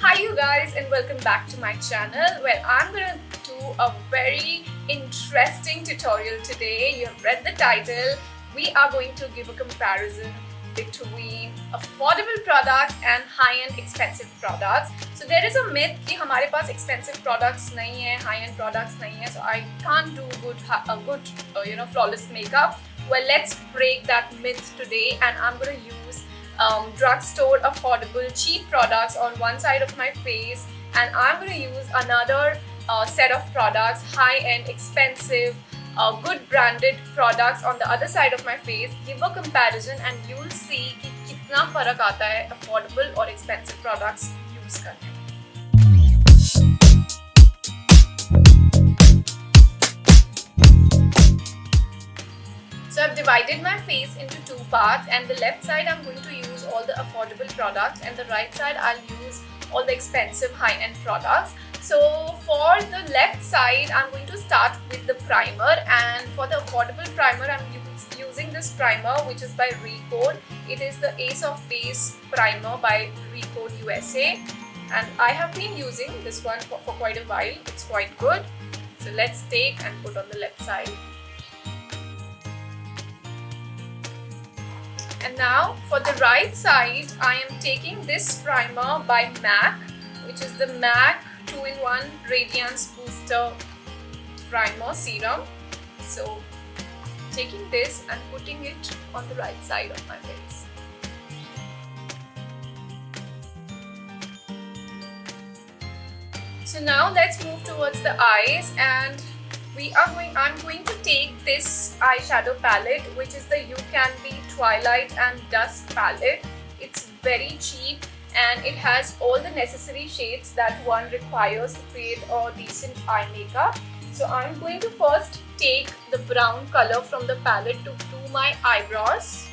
Hi you guys and welcome back to my channel where I'm gonna do a very interesting tutorial today. You have read the title. We are going to give a comparison between affordable products and high-end expensive products. So there is a myth कि हमारे पास expensive products नहीं है, high-end products नहीं है, so I can't do good flawless makeup. Well, let's break that myth today, and I'm gonna use drugstore affordable cheap products on one side of my face, and I'm going to use another set of products, high-end expensive good branded products on the other side of my face. Give a comparison and you'll see कि कितना फर्क आता है affordable और expensive products use करने में. So I've divided my face into two parts, and the left side I'm going to use all the affordable products and the right side I'll use all the expensive high-end products. So for the left side I'm going to start with the primer, and for the affordable primer I'm using this primer which is by Recode. It is the Ace of Base primer by Recode USA, and I have been using this one for quite a while. It's quite good. So let's take and put on the left side. And now for the right side, I am taking this primer by MAC, which is the MAC 2-in-1 Radiance Booster Primer Serum. So taking this and putting it on the right side of my face. So now let's move towards the eyes, and I'm going to take this eyeshadow palette, which is the Ucanbe Twilight and Dusk palette. It's very cheap and it has all the necessary shades that one requires to create a decent eye makeup. So I'm going to first take the brown color from the palette to do my eyebrows.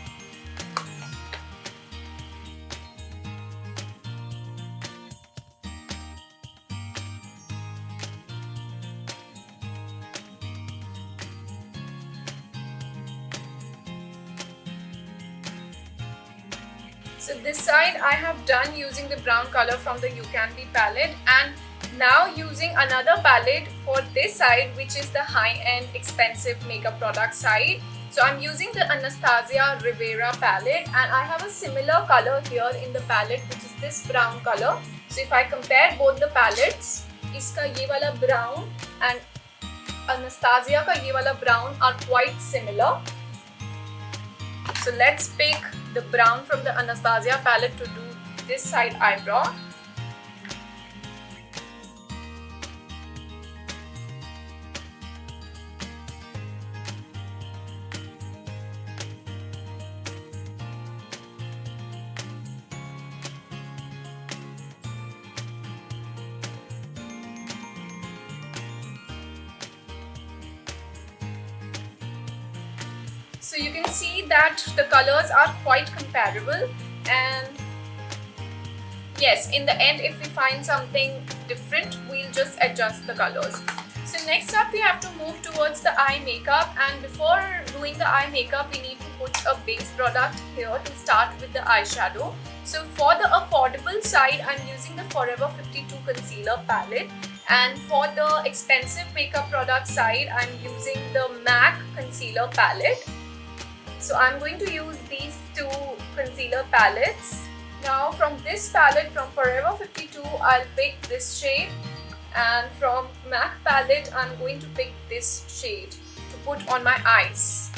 So this side I have done using the brown color from the Ucanbe palette, and now using another palette for this side, which is the high-end expensive makeup product side. So I'm using the Anastasia Reviera palette, and I have a similar color here in the palette, which is this brown color. So if I compare both the palettes, iska ye wala brown and Anastasia ka ye wala brown are quite similar. So let's pick the brown from the Anastasia palette to do this side eyebrow. So you can see that the colors are quite comparable, and yes, in the end if we find something different, we'll just adjust the colors. So next up we have to move towards the eye makeup, and before doing the eye makeup we need to put a base product here to start with the eyeshadow. So for the affordable side I'm using the Forever 52 concealer palette, and for the expensive makeup product side I'm using the MAC concealer palette. So I'm going to use these two concealer palettes. Now from this palette, from Forever 52, I'll pick this shade, and from MAC palette, I'm going to pick this shade to put on my eyes.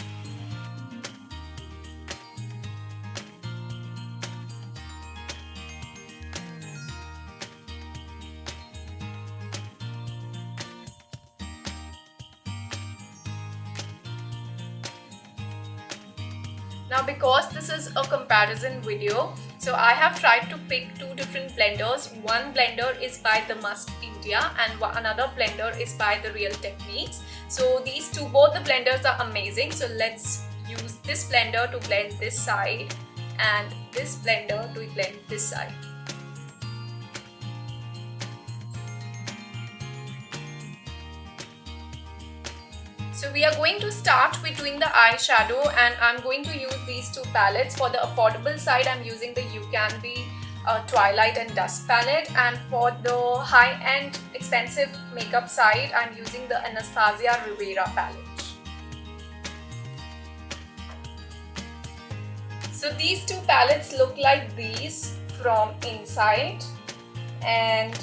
Now because this is a comparison video, so I have tried to pick two different blenders. One blender is by the Musk India and another blender is by the Real Techniques. So these two, both the blenders are amazing. So let's use this blender to blend this side and this blender to blend this side. So we are going to start with doing the eyeshadow, and I'm going to use these two palettes. For the affordable side, I'm using the Ucanbe Twilight and Dusk palette, and for the high-end expensive makeup side I'm using the Anastasia Reviera palette. So these two palettes look like these from inside, and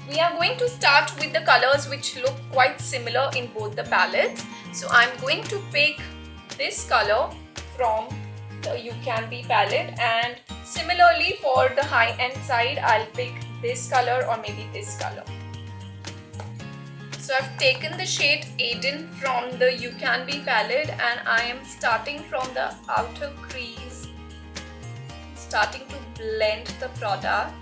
we are going to start with the colors which look quite similar in both the palettes. So I'm going to pick this color from the Ucanbe palette, and similarly for the high-end side I'll pick this color or maybe this color. So I've taken the shade Aiden from the Ucanbe palette, and I am starting from the outer crease, starting to blend the product.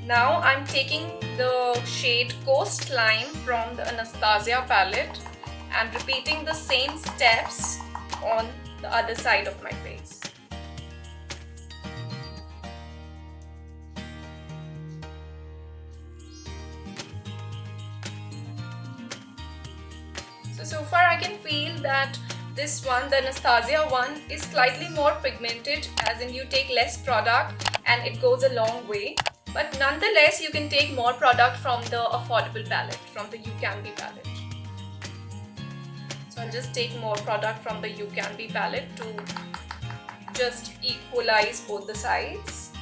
Now I'm taking the shade Coastline from the Anastasia palette and repeating the same steps on the other side of my face. So far I can feel that this one, the Anastasia one, is slightly more pigmented, as in you take less product and it goes a long way. But nonetheless, you can take more product from the affordable palette, from the Ucanbe palette. So I'll just take more product from the Ucanbe palette to just equalize both the sides.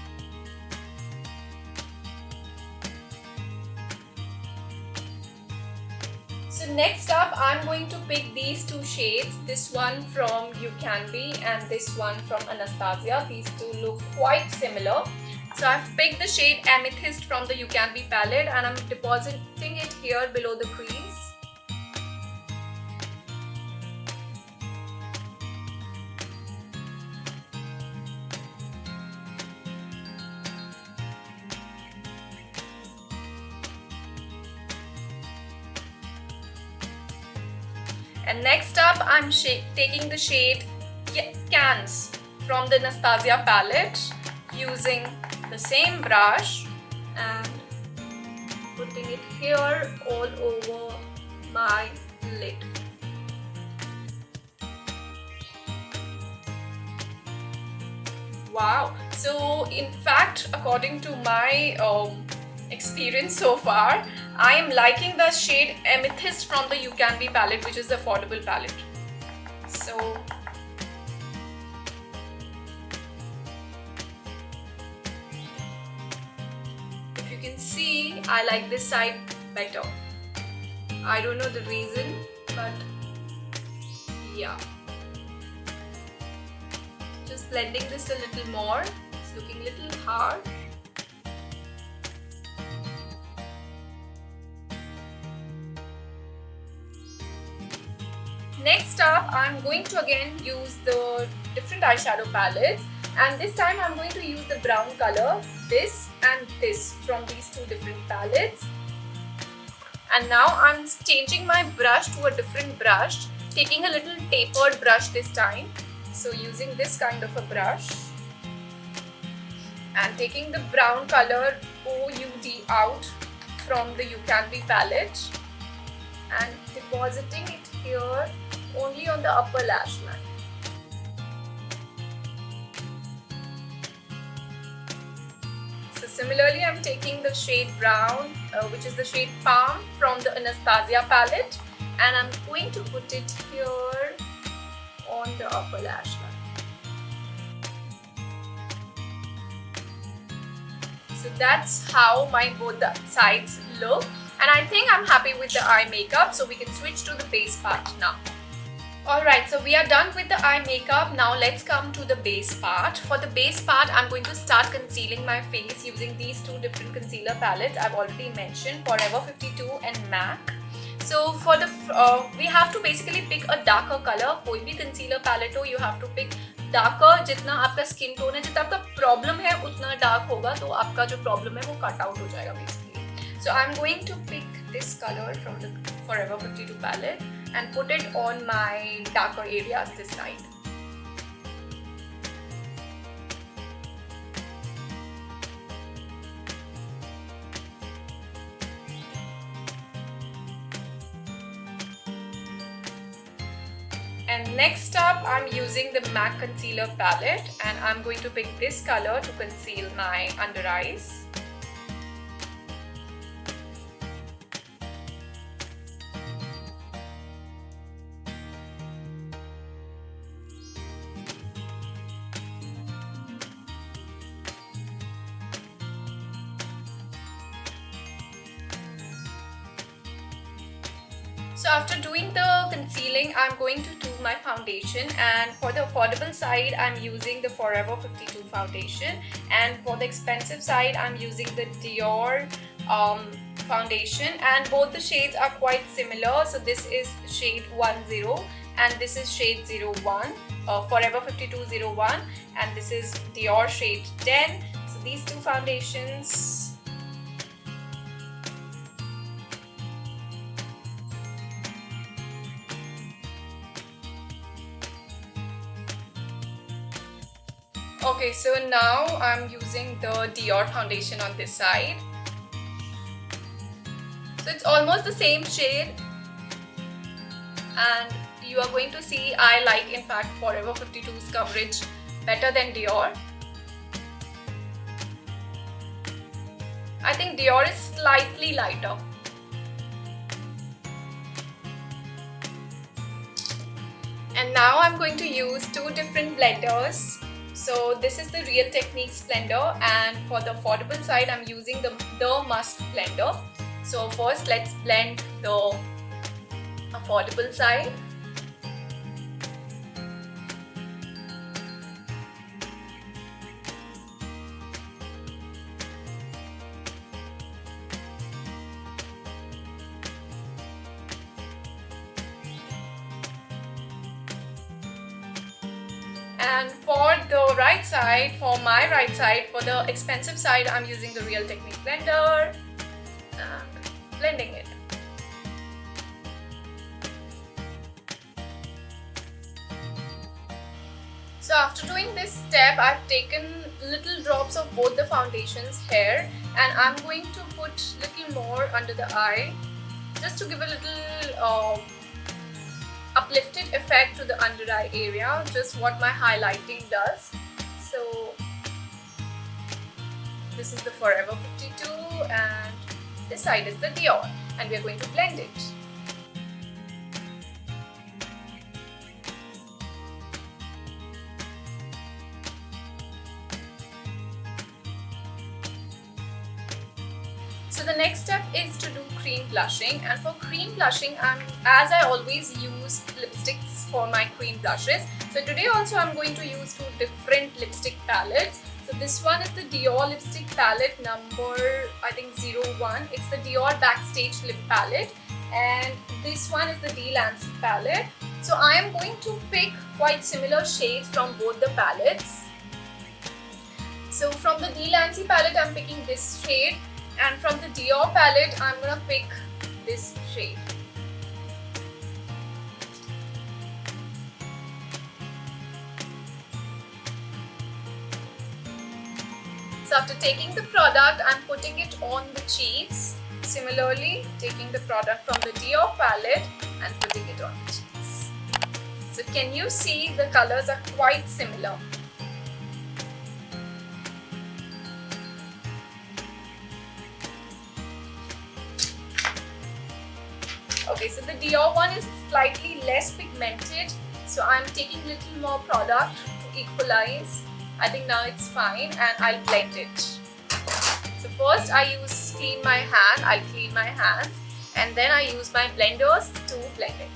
So next up, I'm going to pick these two shades, this one from Ucanbe and this one from Anastasia. These two look quite similar. So I've picked the shade Amethyst from the Ucanbe palette and I'm depositing it here below the crease. And next up, I'm taking the shade Cans from the Anastasia palette, using the same brush and putting it here all over my lid. Wow! So in fact, according to my experience so far, I am liking the shade Amethyst from the Ucanbe palette, which is the affordable palette. So if you can see, I like this side better. I don't know the reason, but yeah. Just blending this a little more. It's looking a little hard. Next up, I'm going to again use the different eyeshadow palettes, and this time I'm going to use the brown color, this and this, from these two different palettes. And now I'm changing my brush to a different brush, taking a little tapered brush this time. So using this kind of a brush and taking the brown color OUD out from the Ucanbe palette and depositing it here only on the upper lash line. So similarly, I'm taking the shade brown, which is the shade Palm from the Anastasia palette, and I'm going to put it here on the upper lash line. So that's how my both the sides look, and I think I'm happy with the eye makeup, so we can switch to the base part now. Alright, so we are done with the eye makeup. Now let's come to the base part. For the base part, I'm going to start concealing my face using these two different concealer palettes I've already mentioned, Forever 52 and MAC. So for the we have to basically pick a darker color. कोई भी concealer palette हो, you have to pick darker. जितना आपका skin tone है, जितना आपका problem है, उतना dark होगा, तो आपका जो problem है वो cut out हो जाएगा basically. So I'm going to pick this color from the Forever 52 palette and put it on my darker areas this side. And next up, I'm using the MAC Concealer palette and I'm going to pick this color to conceal my under eyes. So after doing the concealing, I'm going to do my foundation, and for the affordable side, I'm using the Forever 52 foundation, and for the expensive side, I'm using the Dior foundation, and both the shades are quite similar. So this is shade 10 and this is shade 01, Forever 5201, and this is Dior shade 10. So these two foundations. Okay, so now I'm using the Dior foundation on this side. So it's almost the same shade, and you are going to see I like, in fact, Forever 52's coverage better than Dior. I think Dior is slightly lighter. And now I'm going to use two different blenders. So this is the Real Techniques blender, and for the affordable side I'm using the Musk blender. So first let's blend the affordable side. And for the right side, for my right side, for the expensive side, I'm using the Real Technique blender and blending it. So after doing this step, I've taken little drops of both the foundations here, and I'm going to put little more under the eye just to give a little uplifted effect to the under eye area, just what my highlighting does. So this is the Forever 52 and this side is the Dior, and we are going to blend it. So the next step is to do cream blushing, and for cream blushing, as I always use lipsticks for my cream blushes. So today also I'm going to use two different lipstick palettes. So this one is the Dior lipstick palette number, I think 01. It's the Dior Backstage lip palette, and this one is the Radiance palette. So I am going to pick quite similar shades from both the palettes. So from the Radiance palette I'm picking this shade, and from the Dior palette I'm gonna pick this shade. So after taking the product, I'm putting it on the cheeks. Similarly, taking the product from the Dior palette and putting it on the cheeks. So can you see the colors are quite similar? Okay, so the Dior one is slightly less pigmented, so I'm taking a little more product to equalize. I think now it's fine, and I'll blend it. So first I clean my hands, and then I use my blenders to blend it.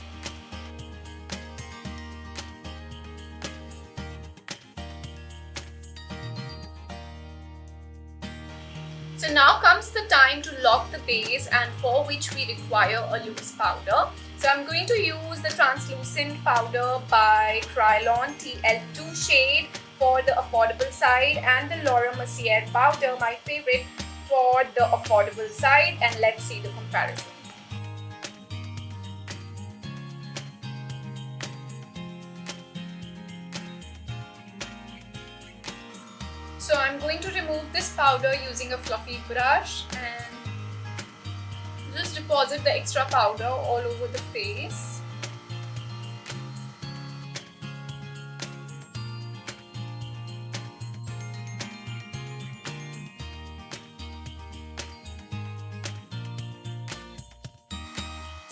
So now comes the time to lock the base, and for which we require a loose powder. So I'm going to use the translucent powder by Krylon TL2 shade for the affordable side, and the Laura Mercier powder, my favorite, for the affordable side, and let's see the comparison. So I'm going to remove this powder using a fluffy brush and just deposit the extra powder all over the face.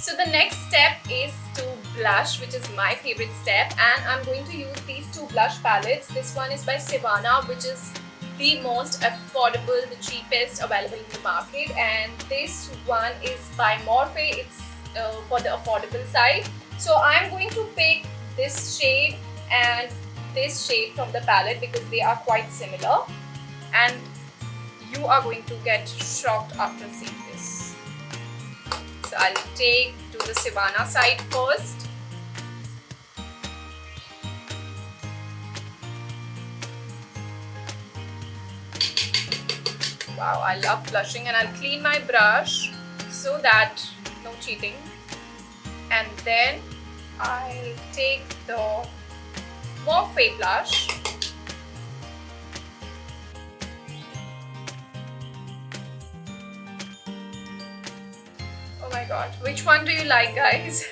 So the next step is to blush, which is my favorite step, and I'm going to use these two blush palettes. This one is by Savannah, which is the most affordable, the cheapest available in the market, and this one is by Morphe. It's for the affordable side. So I'm going to pick this shade and this shade from the palette because they are quite similar, and you are going to get shocked after seeing this. So I'll take to the Savannah side first. Wow, I love blushing, and I'll clean my brush so that no cheating. And then I take the Morphe blush. Oh my god, which one do you like, guys?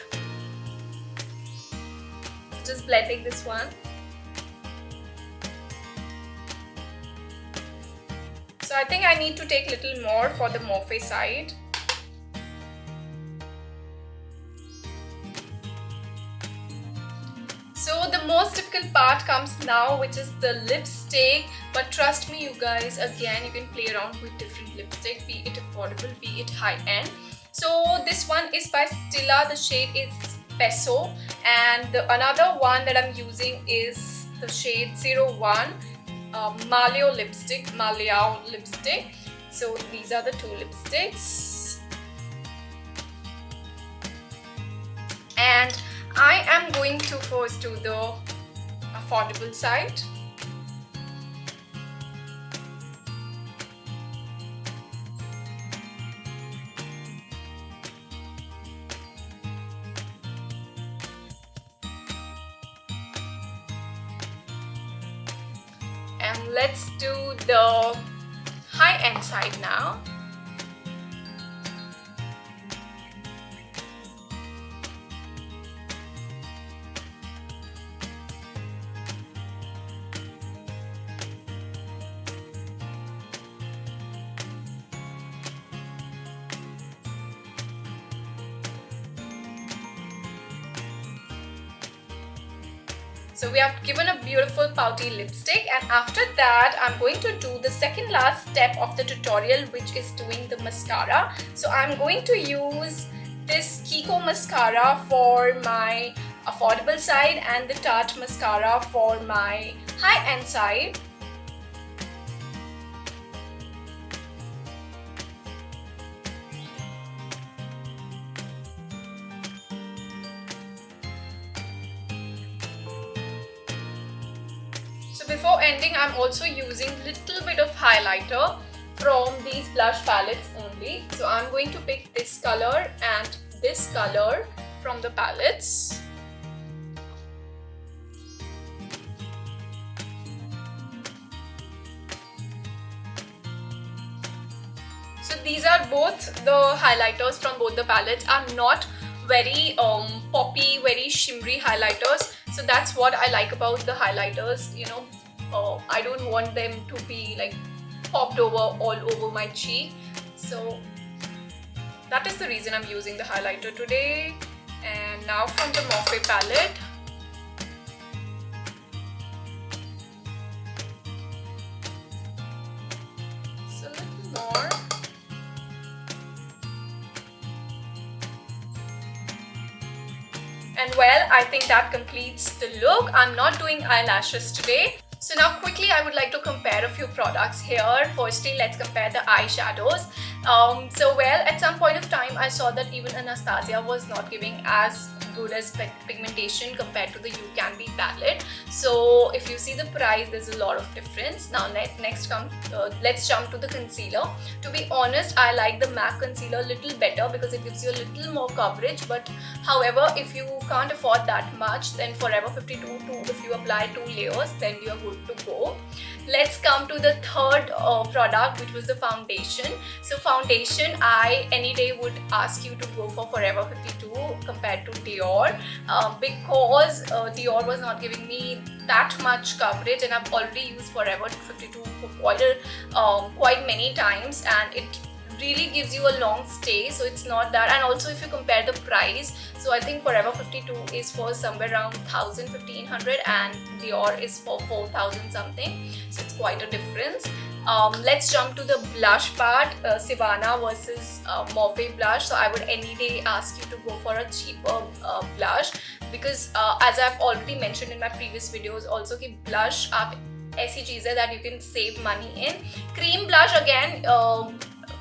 Just blending this one. So I think I need to take a little more for the Morphe side. So the most difficult part comes now, which is the lipstick. But trust me, you guys, again, you can play around with different lipstick, be it affordable, be it high-end. So this one is by Stila, the shade is Peso, and the another one that I'm using is the shade 01 Maleo lipstick. So these are the two lipsticks, and I am going to first do the affordable side. And let's do the high-end side now. So we have given a beautiful pouty lipstick, and after that I'm going to do the second last step of the tutorial, which is doing the mascara. So I'm going to use this Kiko mascara for my affordable side and the Tarte mascara for my high-end side. Before ending, I'm also using little bit of highlighter from these blush palettes only. So I'm going to pick this color and this color from the palettes. So these are both the highlighters from both the palettes. Are not very poppy, very shimmery highlighters. So that's what I like about the highlighters, you know. I don't want them to be like popped over all over my cheek. So that is the reason I'm using the highlighter today. And now from the Morphe palette, so a little more. And well, I think that completes the look. I'm not doing eyelashes today. So now quickly I would like to compare a few products here. Firstly, let's compare the eyeshadows. So well, at some point of time I saw that even Anastasia was not giving as good as pigmentation compared to the Ucanbe palette. So if you see the price, there's a lot of difference. Now let's jump to the concealer. To be honest, I like the MAC concealer a little better because it gives you a little more coverage. But however, if you can't afford that much, then Forever 52 if you apply 2 layers, then you are good to go. Let's come to the third product, which was the foundation. So foundation, I any day would ask you to go for Forever 52 compared to Dior, because Dior was not giving me that much coverage, and I've already used Forever 52 for quite many times, and it really gives you a long stay, so it's not that. And also if you compare the price, so I think Forever 52 is for somewhere around 1,000-1,500 and Dior is for 4,000 something, so it's quite a difference. Let's jump to the blush part. Sivana versus Morphe blush. So I would any day ask you to go for a cheaper blush, because as I've already mentioned in my previous videos also कि blush आप ऐसी चीज़ है that you can save money in. Cream blush again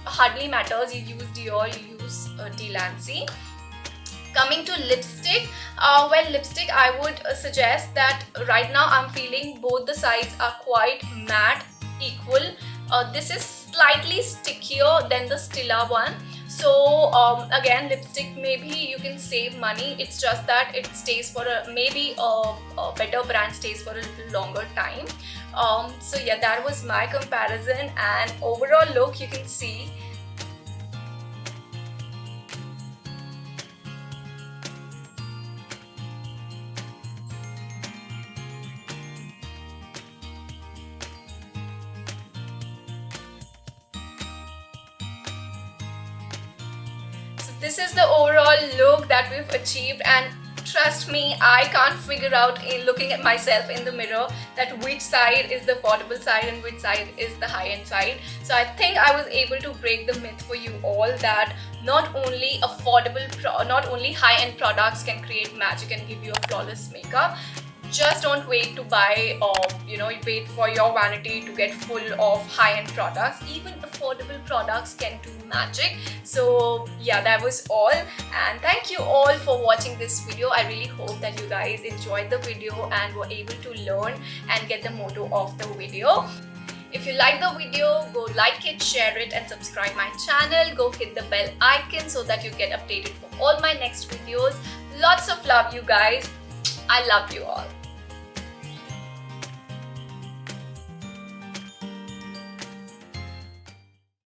hardly matters. You use Dior, you use Delancey. Coming to lipstick, well, lipstick I would suggest that right now I'm feeling both the sides are quite matte, equal. This is slightly stickier than the Stila one. So again, lipstick maybe you can save money. It's just that it stays for maybe a better brand stays for a little longer time. So yeah, that was my comparison, and overall look you can see. This is the overall look that we've achieved, and trust me, I can't figure out in looking at myself in the mirror that which side is the affordable side and which side is the high-end side. So I think I was able to break the myth for you all that not only high-end products can create magic and give you a flawless makeup. Just don't wait to buy or wait for your vanity to get full of high-end products. Even affordable products can do magic. So yeah, that was all, and thank you all for watching this video. I really hope that you guys enjoyed the video and were able to learn and get the motto of the video. If you like the video, go like it, share it and subscribe my channel. Go hit the bell icon so that you get updated for all my next videos. Lots of love, you guys. I love you all.